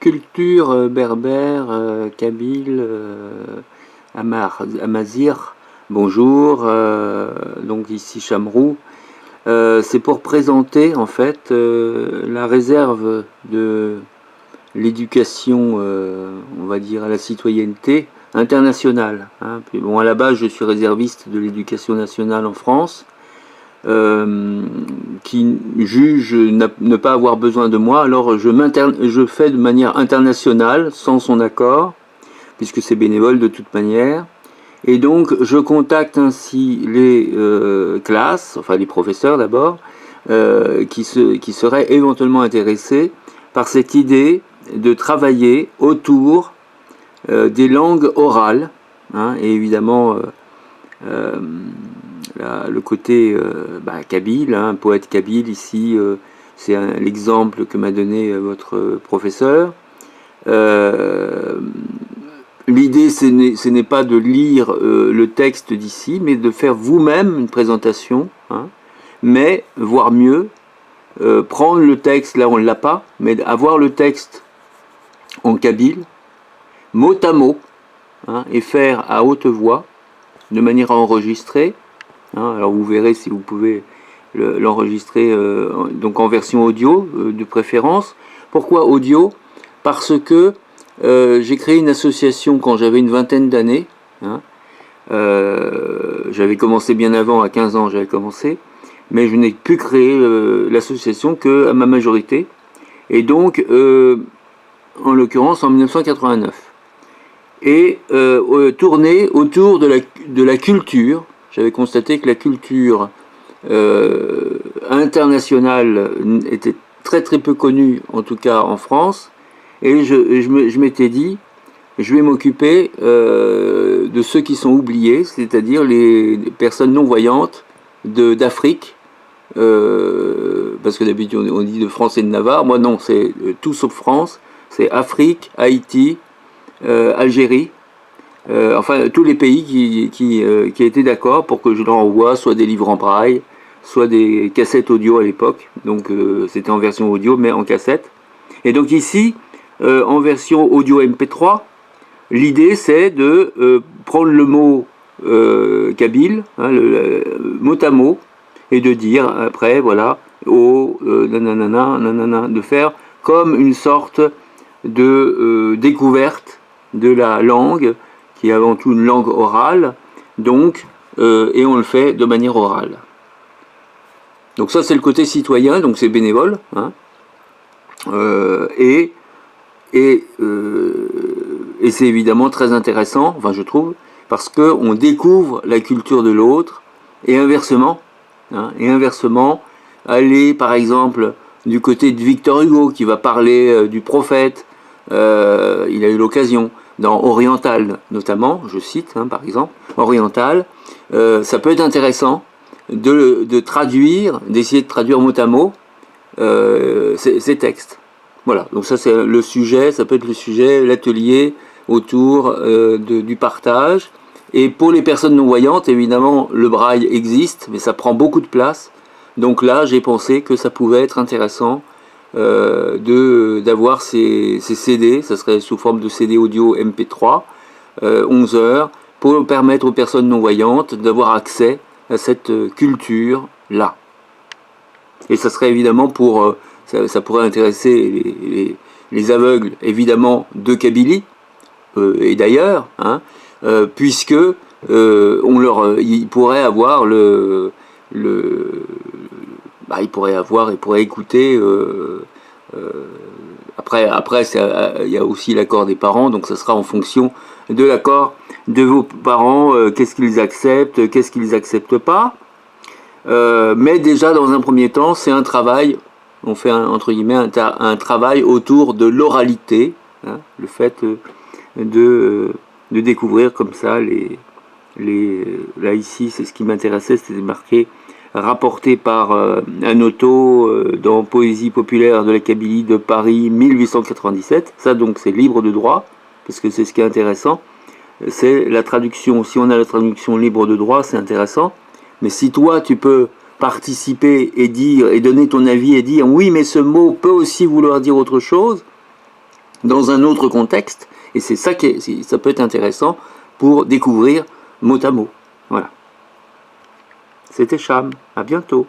culture berbère, kabyle, amazigh, bonjour, donc ici Chamrou. C'est pour présenter en fait la réserve de l'éducation, on va dire, à la citoyenneté internationale. Hein. Puis bon, à la base, je suis réserviste de l'éducation nationale en France, qui juge ne pas avoir besoin de moi, alors je fais de manière internationale, sans son accord, puisque c'est bénévole de toute manière. Et donc, je contacte ainsi les classes, enfin les professeurs d'abord, qui seraient éventuellement intéressés par cette idée de travailler autour des langues orales, hein, et évidemment le côté kabyle, hein, poète kabyle ici, c'est l'exemple que m'a donné votre professeur. L'idée, ce n'est pas de lire le texte d'ici, mais de faire vous-même une présentation, hein, mais, voire mieux, prendre le texte, là on ne l'a pas, mais avoir le texte en kabyle, mot à mot, hein, et faire à haute voix, de manière à enregistrer. Hein, alors vous verrez si vous pouvez l'enregistrer donc en version audio, de préférence. Pourquoi audio? Parce que j'ai créé une association quand j'avais une vingtaine d'années. Hein. J'avais commencé bien avant, à 15 ans j'avais commencé, mais je n'ai pu créer l'association qu'à ma majorité, et donc en l'occurrence en 1989, et tourner autour de la culture. J'avais constaté que la culture internationale était très très peu connue, en tout cas en France, et je m'étais dit, je vais m'occuper de ceux qui sont oubliés, c'est-à-dire les personnes non-voyantes d'Afrique, parce que d'habitude on dit de France et de Navarre. Moi non, c'est tout sauf France, c'est Afrique, Haïti, Algérie, enfin tous les pays qui étaient d'accord pour que je leur envoie soit des livres en braille, soit des cassettes audio à l'époque, donc c'était en version audio mais en cassette. Et donc ici, en version audio MP3, l'idée c'est de prendre le mot kabyle, hein, mot à mot, et de dire après, voilà, nanana, nanana, de faire comme une sorte de découverte de la langue, qui est avant tout une langue orale, donc, et on le fait de manière orale. Donc ça c'est le côté citoyen, donc c'est bénévole, hein, et c'est évidemment très intéressant, enfin je trouve, parce qu'on découvre la culture de l'autre, et inversement, hein, aller par exemple du côté de Victor Hugo, qui va parler du prophète, il a eu l'occasion, dans Oriental notamment, je cite, hein, par exemple, Oriental, ça peut être intéressant de traduire, d'essayer de traduire mot à mot ces textes. Voilà, donc ça c'est le sujet, ça peut être le sujet, l'atelier autour du partage. Et pour les personnes non-voyantes, évidemment, le braille existe, mais ça prend beaucoup de place. Donc là, j'ai pensé que ça pouvait être intéressant d'avoir ces CD, ça serait sous forme de CD audio MP3, 11 heures, pour permettre aux personnes non-voyantes d'avoir accès à cette culture-là. Et ça serait évidemment pour... ça pourrait intéresser les aveugles, évidemment, de Kabylie, et d'ailleurs, hein, puisque ils pourraient avoir ils pourraient écouter. Après, il y a aussi l'accord des parents, donc ça sera en fonction de l'accord de vos parents, qu'est-ce qu'ils acceptent, qu'est-ce qu'ils n'acceptent pas. Mais déjà, dans un premier temps, c'est un travail, on fait entre guillemets un travail autour de l'oralité, hein, le fait de découvrir comme ça là ici, c'est ce qui m'intéressait, c'était marqué rapporté par un auto dans Poésie populaire de la Kabylie de Paris 1897. Ça donc c'est libre de droit, parce que c'est ce qui est intéressant, c'est la traduction. Si on a la traduction libre de droit, c'est intéressant, mais si toi tu peux participer et dire et donner ton avis et dire oui mais ce mot peut aussi vouloir dire autre chose, dans un autre contexte, et c'est ça ça peut être intéressant pour découvrir mot à mot. Voilà. C'était Cham, à bientôt.